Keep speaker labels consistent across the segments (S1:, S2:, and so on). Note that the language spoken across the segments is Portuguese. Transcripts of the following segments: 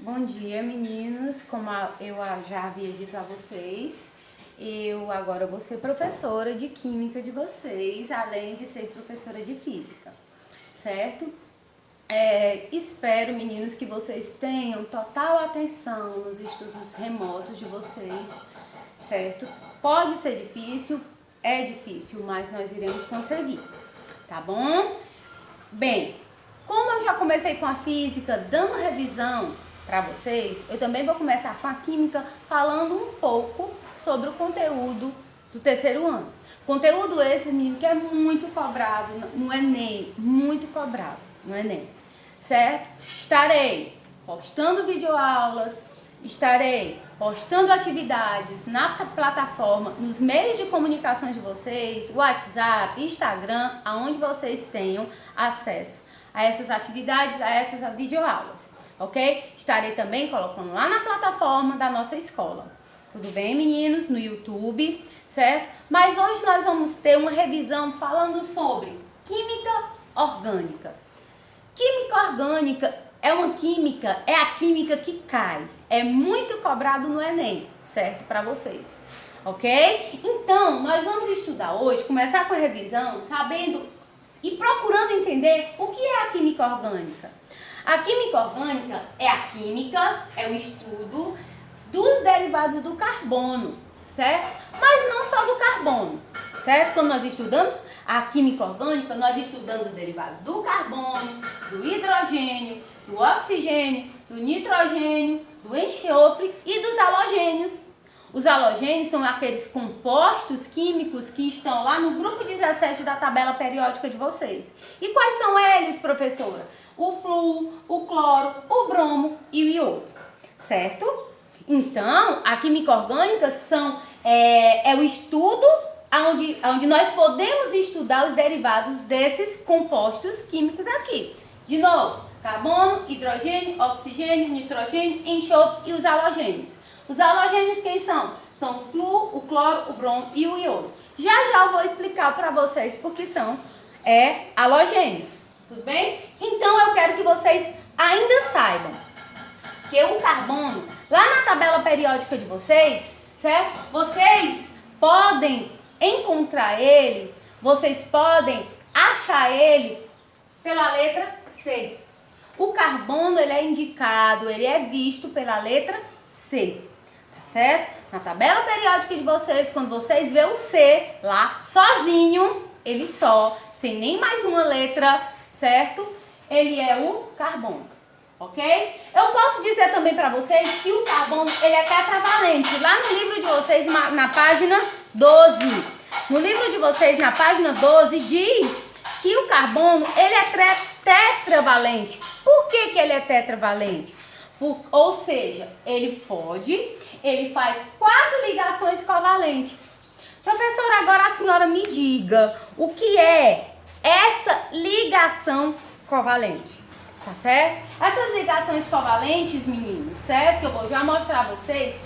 S1: Bom dia, meninos. Como eu já havia dito a vocês, eu agora vou ser professora de química de vocês, além de ser professora de física, certo? Espero, meninos, que vocês tenham total atenção nos estudos remotos de vocês, certo? Pode ser difícil, é difícil, mas nós iremos conseguir, tá bom? Bem, como eu já comecei com a física, dando revisão para vocês, eu também vou começar com a química falando um pouco sobre o conteúdo do terceiro ano. Conteúdo esse, menino, que é muito cobrado no Enem, muito cobrado no Enem, certo? Estarei postando videoaulas, estarei postando atividades na plataforma, nos meios de comunicação de vocês, WhatsApp, Instagram, aonde vocês tenham acesso a essas atividades, a essas videoaulas, ok? Estarei também colocando lá na plataforma da nossa escola. Tudo bem, meninos? No YouTube, certo? Mas hoje nós vamos ter uma revisão falando sobre química orgânica. Química orgânica é a química que cai. É muito cobrado no Enem, certo? Para vocês, ok? Então, nós vamos estudar hoje, começar com a revisão, sabendo e procurando entender o que é a química orgânica. A química orgânica é o estudo dos derivados do carbono, certo? Mas não só do carbono, certo? Quando nós estudamos a química orgânica, nós estudamos os derivados do carbono, do hidrogênio, do oxigênio, do nitrogênio, do enxofre e dos halogênios. Os halogênios são aqueles compostos químicos que estão lá no grupo 17 da tabela periódica de vocês. E quais são eles, professora? O flúor, o cloro, o bromo e o iodo, certo? Então, a química orgânica é o estudo onde nós podemos estudar os derivados desses compostos químicos aqui. De novo, carbono, hidrogênio, oxigênio, nitrogênio, enxofre e os halogênios. Os halogênios quem são? São os flúor, o cloro, o bromo e o iodo. Já eu vou explicar para vocês porque são halogênios. Tudo bem? Então eu quero que vocês ainda saibam que o carbono, lá na tabela periódica de vocês, certo? Vocês podem encontrar ele, vocês podem achar ele pela letra C. O carbono, ele é indicado, ele é visto pela letra C, tá certo? Na tabela periódica de vocês, quando vocês vê o C lá sozinho, ele só, sem nem mais uma letra, certo? Ele é o carbono, ok? Eu posso dizer também para vocês que o carbono, ele é tetravalente. Lá no livro de vocês, na página 12. No livro de vocês, na página 12, diz que o carbono, ele é tetravalente. Por que ele é tetravalente? Ou seja, ele faz 4 ligações covalentes. Professora, agora a senhora me diga o que é essa ligação covalente, tá certo? Essas ligações covalentes, meninos, certo? Que eu vou já mostrar a vocês,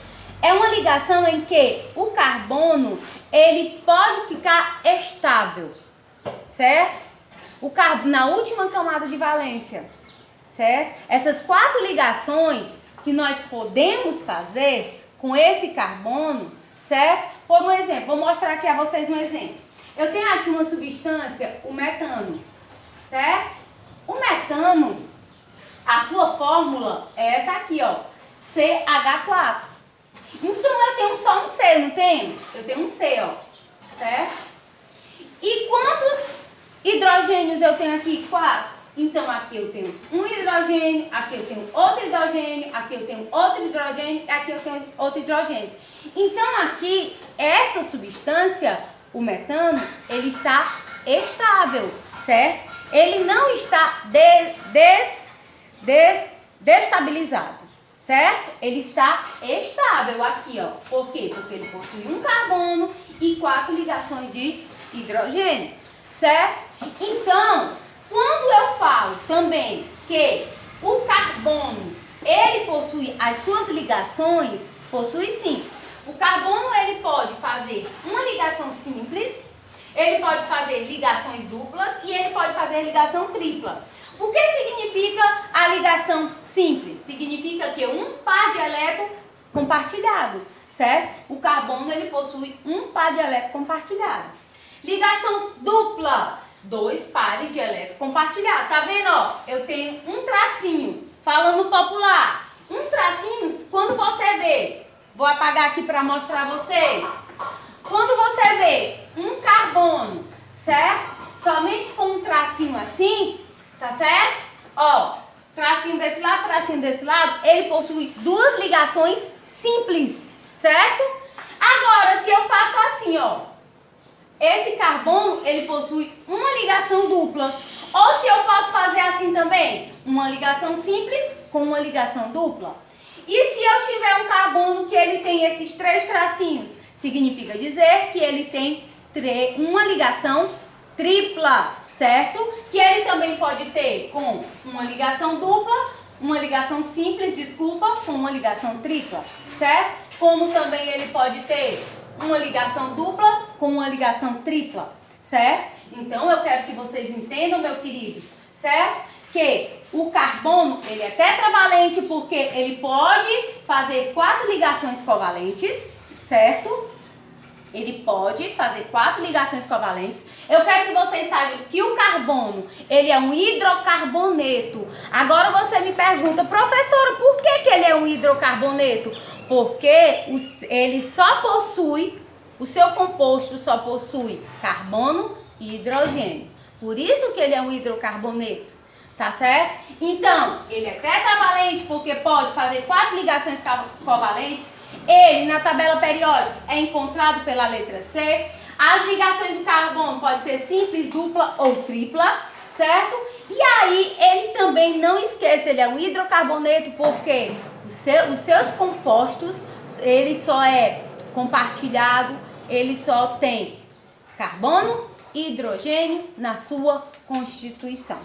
S1: é uma ligação em que o carbono, ele pode ficar estável, certo? Na última camada de valência, certo? Essas 4 ligações que nós podemos fazer com esse carbono, certo? Por um exemplo, vou mostrar aqui a vocês um exemplo. Eu tenho aqui uma substância, o metano, certo? O metano, a sua fórmula é essa aqui, ó, CH4. Então eu tenho só um C, não tenho? Eu tenho um C, ó, certo? E quantos hidrogênios eu tenho aqui? 4. Então aqui eu tenho um hidrogênio, aqui eu tenho outro hidrogênio, aqui eu tenho outro hidrogênio, aqui eu tenho outro hidrogênio. Então aqui, essa substância, o metano, ele está estável, certo? Ele não está destabilizado, certo? Ele está estável aqui, ó. Por quê? Porque ele possui um carbono e 4 ligações de hidrogênio, certo? Então, quando eu falo também que o carbono, ele possui as suas ligações, possui sim. O carbono, ele pode fazer uma ligação simples, ele pode fazer ligações duplas e ele pode fazer ligação tripla. O que significa a ligação simples. Significa que um par de elétrons compartilhado, certo? O carbono, ele possui um par de elétrons compartilhado. Ligação dupla, 2 pares de elétrons compartilhados. Tá vendo, ó? Eu tenho um tracinho, falando popular. Um tracinho, quando você vê, vou apagar aqui para mostrar a vocês. Quando você vê um carbono, certo? Somente com um tracinho assim, tá certo? Ó, tracinho desse lado, ele possui 2 ligações simples, certo? Agora, se eu faço assim, ó, esse carbono, ele possui uma ligação dupla. Ou se eu posso fazer assim também, uma ligação simples com uma ligação dupla. E se eu tiver um carbono que ele tem esses 3 tracinhos, significa dizer que ele tem uma ligação tripla, certo? Que ele também pode ter com uma ligação dupla, uma ligação simples, desculpa, com uma ligação tripla, certo? Como também ele pode ter uma ligação dupla com uma ligação tripla, certo? Então eu quero que vocês entendam, meus queridos, certo? Que o carbono, ele é tetravalente porque ele pode fazer 4 ligações covalentes, certo? Ele pode fazer 4 ligações covalentes. Eu quero que vocês saibam que o carbono, ele é um hidrocarboneto. Agora você me pergunta, professora, por que ele é um hidrocarboneto? Porque ele só possui, o seu composto só possui carbono e hidrogênio. Por isso que ele é um hidrocarboneto, tá certo? Então, ele é tetravalente porque pode fazer 4 ligações covalentes. Ele, na tabela periódica, é encontrado pela letra C. As ligações do carbono podem ser simples, dupla ou tripla, certo? E aí, ele também, não esqueça, ele é um hidrocarboneto porque os seus compostos, ele só é compartilhado, ele só tem carbono e hidrogênio na sua constituição,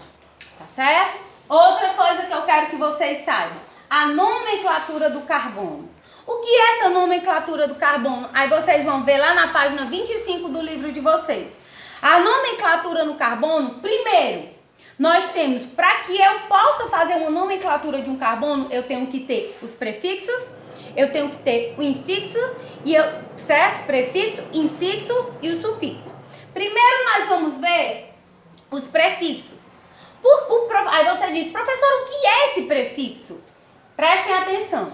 S1: tá certo? Outra coisa que eu quero que vocês saibam, a nomenclatura do carbono. O que é essa nomenclatura do carbono? Aí vocês vão ver lá na página 25 do livro de vocês. A nomenclatura no carbono, primeiro, nós temos, para que eu possa fazer uma nomenclatura de um carbono, eu tenho que ter os prefixos, eu tenho que ter o infixo, certo? Prefixo, infixo e o sufixo. Primeiro nós vamos ver os prefixos. Aí você diz, professor, o que é esse prefixo? Prestem atenção.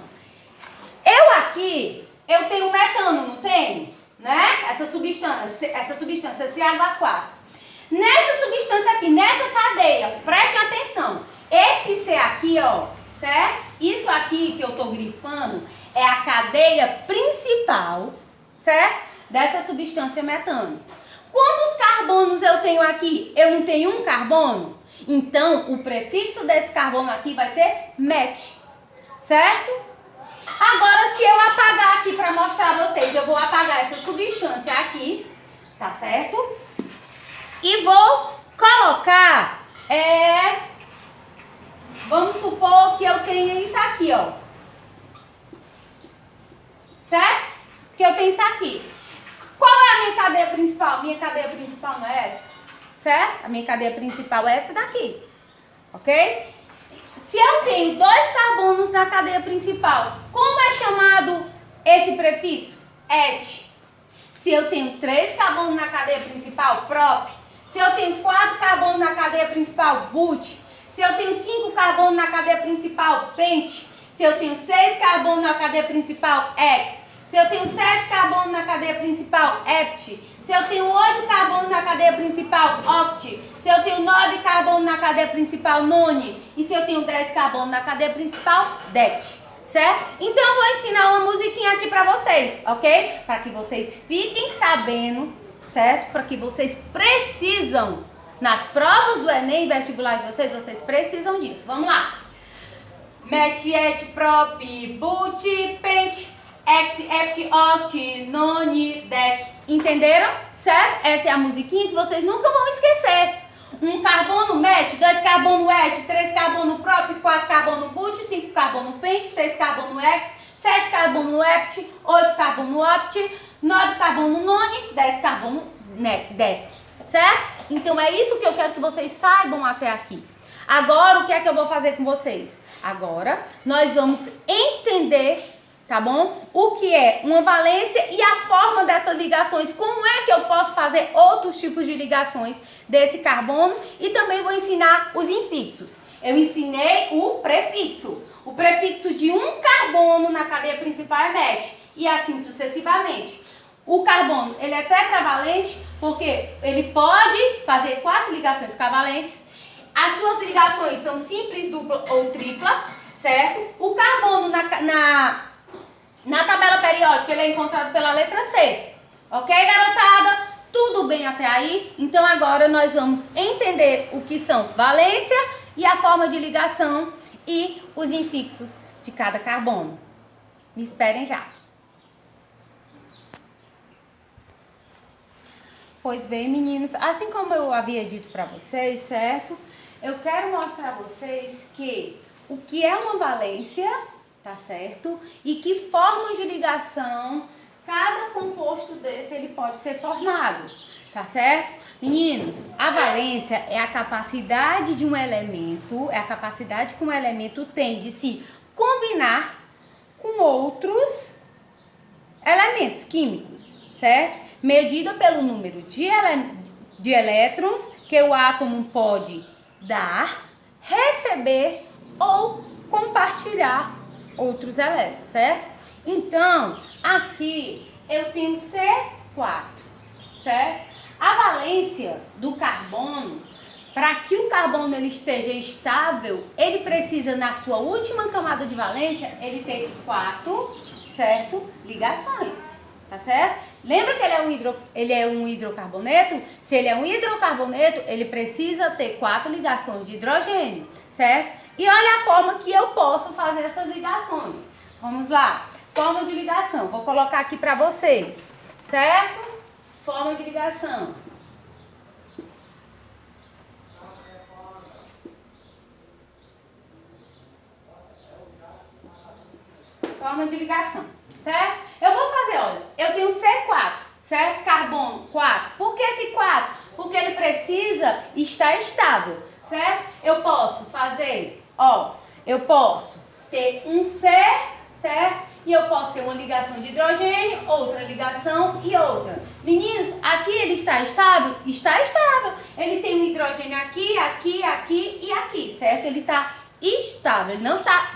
S1: Eu tenho metano, não tenho? Né? Essa substância CH4. Nessa substância aqui, nessa cadeia, prestem atenção. Esse C aqui, ó, certo? Isso aqui que eu tô grifando é a cadeia principal, certo? Dessa substância metano. Quantos carbonos eu tenho aqui? Eu não tenho um carbono? Então, o prefixo desse carbono aqui vai ser met, certo? Agora, se eu apagar aqui para mostrar a vocês, eu vou apagar essa substância aqui, tá certo? E vou colocar, vamos supor que eu tenha isso aqui, ó. Certo? Que eu tenho isso aqui. Qual é a minha cadeia principal? Minha cadeia principal não é essa? Certo? A minha cadeia principal é essa daqui. Ok? Se eu tenho 2 carbonos na cadeia principal, como é chamado esse prefixo? Et. Se eu tenho 3 carbonos na cadeia principal, prop. Se eu tenho 4 carbonos na cadeia principal, but. Se eu tenho 5 carbonos na cadeia principal, pent. Se eu tenho 6 carbonos na cadeia principal, ex. Se eu tenho 7 carbonos na cadeia principal, hept. Se eu tenho 8 carbonos na cadeia principal, oct. Se eu tenho 9 carbonos na cadeia principal, none. E se eu tenho 10 carbonos na cadeia principal, dect. Certo? Então eu vou ensinar uma musiquinha aqui pra vocês, ok? Para que vocês fiquem sabendo, certo? Para que vocês precisam, nas provas do Enem vestibular de vocês precisam disso. Vamos lá. Met, et, prop, but, pent, ex, hept, oct, none, dec. Entenderam? Certo? Essa é a musiquinha que vocês nunca vão esquecer. Um carbono met, 2 carbono et, 3 carbono prop, 4 carbono but, 5 carbono pent, 6 carbono ex, 7 carbono hept, 8 carbono opt, 9 carbono none, 10 carbono dec. Certo? Então é isso que eu quero que vocês saibam até aqui. Agora, o que é que eu vou fazer com vocês? Agora, nós vamos entender, tá bom? O que é uma valência e a forma dessas ligações. Como é que eu posso fazer outros tipos de ligações desse carbono? E também vou ensinar os infixos. Eu ensinei o prefixo. O prefixo de um carbono na cadeia principal é met. E assim sucessivamente. O carbono, ele é tetravalente porque ele pode fazer 4 ligações covalentes. As suas ligações são simples, dupla ou tripla, certo? O carbono na tabela periódica, ele é encontrado pela letra C. Ok, garotada? Tudo bem até aí? Então agora nós vamos entender o que são valência e a forma de ligação e os infixos de cada carbono. Me esperem já. Pois bem, meninos, assim como eu havia dito para vocês, certo? Eu quero mostrar a vocês que o que é uma valência, tá certo? E que forma de ligação cada composto desse ele pode ser formado, tá certo? Meninos, a valência é a capacidade de um elemento, é a capacidade que um elemento tem de se combinar com outros elementos químicos, certo? Medida pelo número de elétrons que o átomo pode dar, receber ou compartilhar outros elétrons, certo? Então, aqui eu tenho C4, certo? A valência do carbono, para que o carbono ele esteja estável, ele precisa, na sua última camada de valência, ele ter 4, certo? Ligações. Tá certo? Lembra que ele é um hidrocarboneto? Se ele é um hidrocarboneto, ele precisa ter 4 ligações de hidrogênio, certo? E olha a forma que eu posso fazer essas ligações. Vamos lá. Forma de ligação. Vou colocar aqui para vocês, certo? Forma de ligação. Forma de ligação, certo? Eu vou fazer, olha, eu tenho C4, certo? Carbono 4. Por que esse 4? Porque ele precisa estar estável, certo? Eu posso fazer, ó, eu posso ter um C, certo? E eu posso ter uma ligação de hidrogênio, outra ligação e outra. Meninos, aqui ele está estável? Está estável. Ele tem um hidrogênio aqui, aqui, aqui e aqui, certo? Ele está estável, ele não está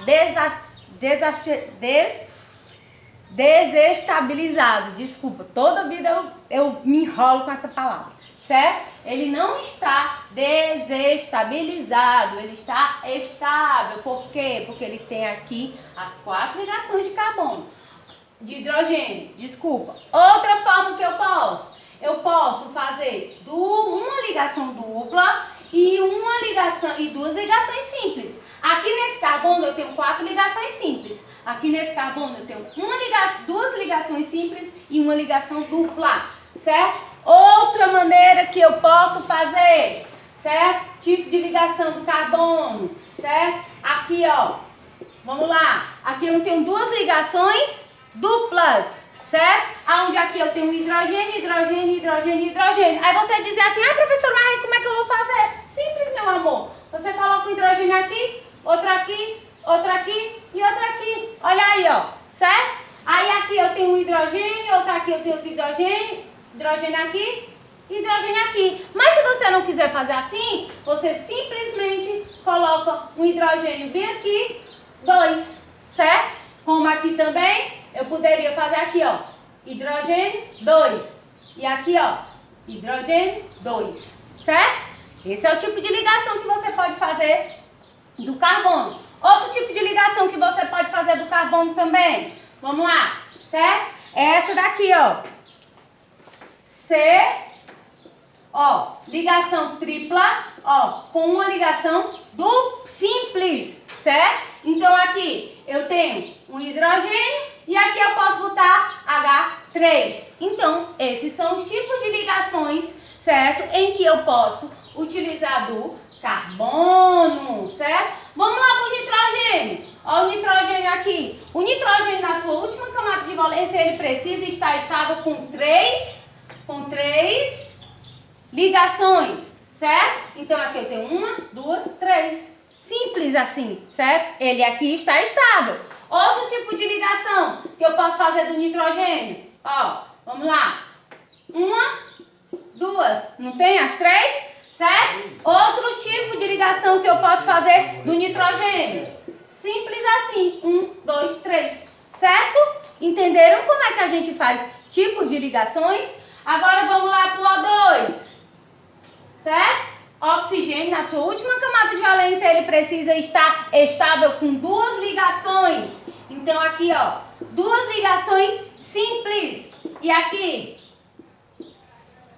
S1: desestabilizado, desculpa, toda vida eu me enrolo com essa palavra, certo? Ele não está desestabilizado, ele está estável. Por quê? Porque ele tem aqui as 4 ligações de carbono, de hidrogênio, desculpa. Outra forma que eu posso fazer uma ligação dupla e duas ligações simples. Aqui nesse carbono eu tenho 4 ligações simples. Aqui nesse carbono eu tenho duas ligações simples e uma ligação dupla, certo? Outra maneira que eu posso fazer, certo? Tipo de ligação do carbono, certo? Aqui, ó, vamos lá. Aqui eu tenho 2 ligações duplas, certo? Onde aqui eu tenho hidrogênio, hidrogênio, hidrogênio, hidrogênio. Aí você diz assim, professor, mas como é que eu vou fazer? Simples, meu amor. Você coloca o hidrogênio aqui, outro aqui, outra aqui e outra aqui. Olha aí, ó, certo? Aí aqui eu tenho um hidrogênio, outra aqui eu tenho outro hidrogênio, hidrogênio aqui, hidrogênio aqui. Mas se você não quiser fazer assim, você simplesmente coloca um hidrogênio bem aqui, 2, certo? Como aqui também, eu poderia fazer aqui, ó, hidrogênio 2. E aqui, ó, hidrogênio 2, certo? Esse é o tipo de ligação que você pode fazer do carbono. Outro tipo de ligação que você pode fazer do carbono também. Vamos lá, certo? É essa daqui, ó. Ó, ligação tripla, ó, com uma ligação simples, certo? Então aqui eu tenho um hidrogênio e aqui eu posso botar H3. Então, esses são os tipos de ligações, certo? Em que eu posso utilizar do carbono, certo? Vamos lá para o nitrogênio. Olha o nitrogênio aqui. O nitrogênio, na sua última camada de valência, ele precisa estar estável com três ligações, certo? Então aqui eu tenho 1, 2, 3. Simples assim, certo? Ele aqui está estável. Outro tipo de ligação que eu posso fazer do nitrogênio. Ó, vamos lá. 1, 2. Não tem as 3? Certo? Outro tipo de ligação que eu posso fazer do nitrogênio. Simples assim. 1, 2, 3. Certo? Entenderam como é que a gente faz tipos de ligações? Agora vamos lá para o O2. Certo? Oxigênio, na sua última camada de valência, ele precisa estar estável com duas ligações. Então aqui, ó, duas ligações simples. E aqui,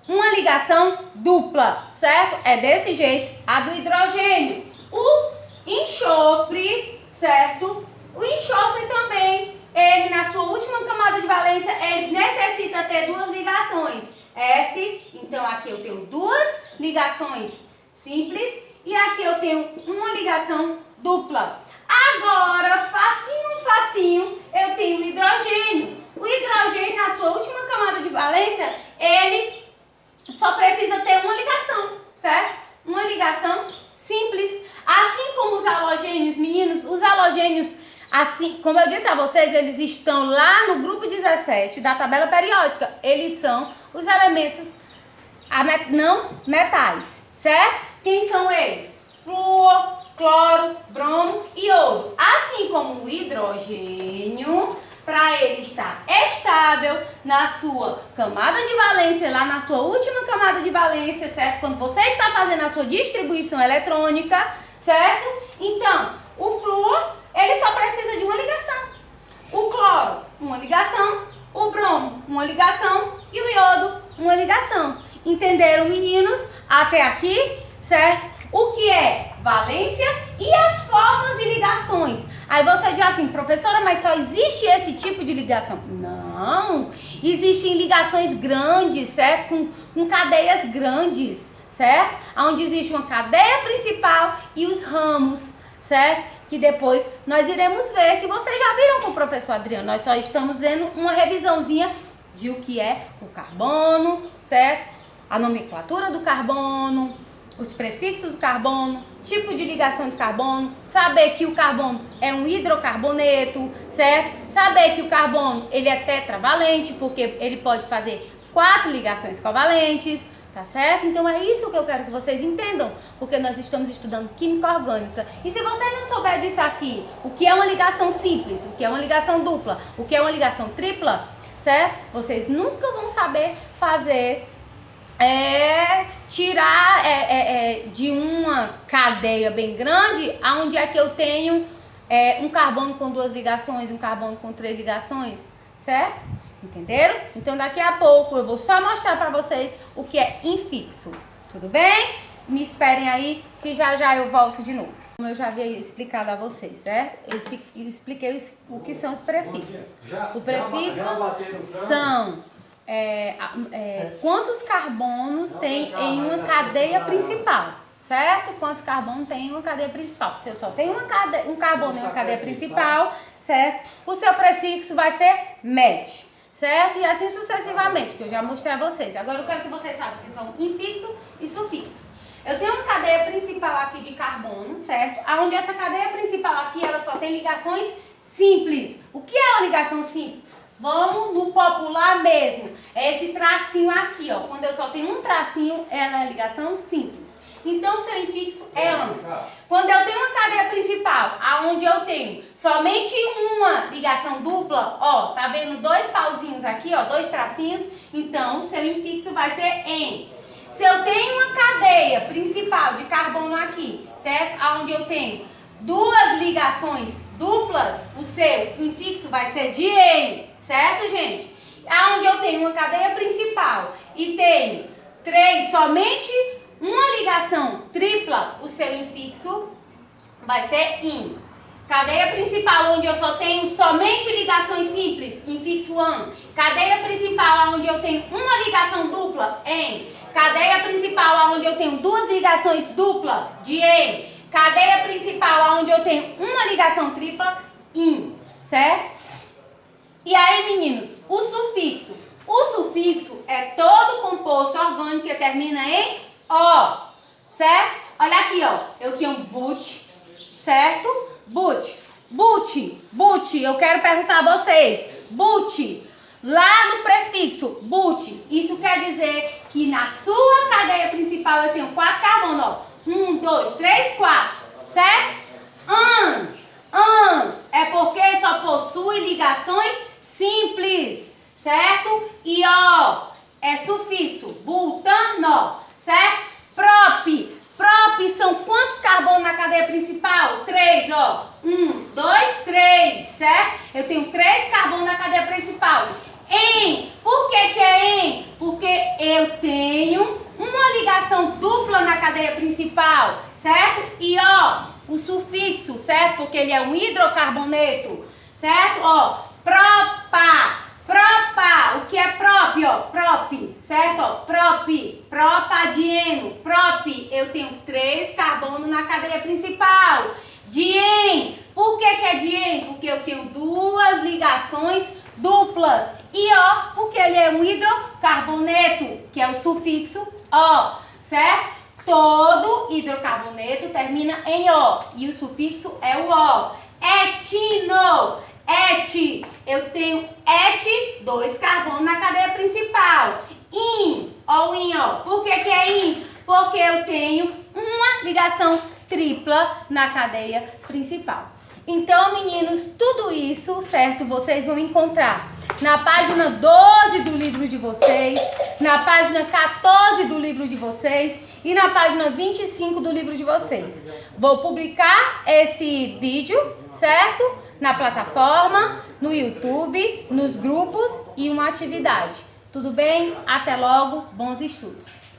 S1: uma ligação dupla, certo? É desse jeito a do hidrogênio. O enxofre, certo? O enxofre também, ele na sua última camada de valência, ele necessita ter duas ligações. S, então aqui eu tenho duas ligações simples e aqui eu tenho uma ligação dupla. Agora, facinho, eu tenho o hidrogênio. O hidrogênio, na sua última camada de valência, ele só precisa ter uma ligação, certo? Uma ligação simples. Assim como os halogênios, meninos, os halogênios, assim, como eu disse a vocês, eles estão lá no grupo 17 da tabela periódica. Eles são os elementos não metais, certo? Quem são eles? Flúor, cloro, bromo e iodo. Assim como o hidrogênio, para ele estar estável na sua camada de valência, lá na sua última camada de valência, certo? Quando você está fazendo a sua distribuição eletrônica, certo? Então, o flúor, ele só precisa de uma ligação. O cloro, uma ligação. O bromo, uma ligação. E o iodo, uma ligação. Entenderam, meninos? Até aqui, certo? O que é valência e as formas de ligações. Aí você diz assim, professora, mas só existe esse tipo de ligação? Não, existem ligações grandes, certo? Com cadeias grandes, certo? Onde existe uma cadeia principal e os ramos, certo? Que depois nós iremos ver, que vocês já viram com o professor Adriano. Nós só estamos vendo uma revisãozinha de o que é o carbono, certo? A nomenclatura do carbono, os prefixos do carbono, tipo de ligação de carbono, saber que o carbono é um hidrocarboneto, certo? Saber que o carbono, ele é tetravalente, porque ele pode fazer 4 ligações covalentes, tá certo? Então é isso que eu quero que vocês entendam, porque nós estamos estudando química orgânica. E se você não souber disso aqui, o que é uma ligação simples, o que é uma ligação dupla, o que é uma ligação tripla, certo? Vocês nunca vão saber fazer... tirar de uma cadeia bem grande, aonde é que eu tenho um carbono com 2 ligações, um carbono com 3 ligações, certo? Entenderam? Então daqui a pouco eu vou só mostrar para vocês o que é infixo, tudo bem? Me esperem aí que já já eu volto de novo. Como eu já havia explicado a vocês, certo? Eu expliquei o que são os prefixos. Os prefixos são... quantos carbonos tem em uma cadeia principal, certo? Quantos carbonos tem em uma cadeia principal? Se eu só tenho um carbono em uma cadeia principal, certo? O seu prefixo vai ser met, certo? E assim sucessivamente, que eu já mostrei a vocês. Agora eu quero que vocês saibam que são infixo e sufixo. Eu tenho uma cadeia principal aqui de carbono, certo? Onde essa cadeia principal aqui, ela só tem ligações simples. O que é uma ligação simples? Vamos no popular mesmo. É esse tracinho aqui, ó. Quando eu só tenho um tracinho, ela é ligação simples. Então, o seu infixo é amplo. Quando eu tenho uma cadeia principal, aonde eu tenho somente uma ligação dupla, ó, tá vendo 2 pauzinhos aqui, ó, 2 tracinhos, então o seu infixo vai ser em. Se eu tenho uma cadeia principal de carbono aqui, certo? Aonde eu tenho 2 ligações duplas, o seu infixo vai ser de em. Certo, gente? Aonde eu tenho uma cadeia principal e tenho 3, somente uma ligação tripla, o seu infixo vai ser in. Cadeia principal, onde eu só tenho somente ligações simples, infixo an. Cadeia principal, onde eu tenho uma ligação dupla, em. Cadeia principal, onde eu tenho 2 ligações dupla, de em. Cadeia principal, onde eu tenho uma ligação tripla, in. Certo? E aí, meninos, o sufixo. O sufixo é todo composto orgânico que termina em O, certo? eu quero perguntar a vocês. But, lá no prefixo, but, isso quer dizer que na sua cadeia principal eu tenho 4 carbonos, ó. 1, 2, 3, 4, certo? É porque só possui ligações simples, certo? E ó, é sufixo, butano, certo? Prop são quantos carbonos na cadeia principal? 3, ó. 1, 2, 3, certo? Eu tenho 3 carbonos na cadeia principal. Por que é em? Porque eu tenho uma ligação dupla na cadeia principal, certo? E ó, o sufixo, certo? Porque ele é um hidrocarboneto, certo? Ó, propa, o que é prop, ó? Prop, certo? Ó, propadieno, eu tenho 3 carbonos na cadeia principal. Dien, por que é dien? Porque eu tenho 2 ligações duplas. E ó, porque ele é um hidrocarboneto, que é o sufixo ó, certo? Todo hidrocarboneto termina em ó, e o sufixo é o ó. Etino, eu tenho 2 carbonos na cadeia principal. Ó, por que é in? Porque eu tenho uma ligação tripla na cadeia principal. Então, meninos, tudo isso, certo? Vocês vão encontrar na página 12 do livro de vocês, na página 14 do livro de vocês e na página 25 do livro de vocês. Vou publicar esse vídeo, certo? Na plataforma, no YouTube, nos grupos e uma atividade. Tudo bem? Até logo, bons estudos!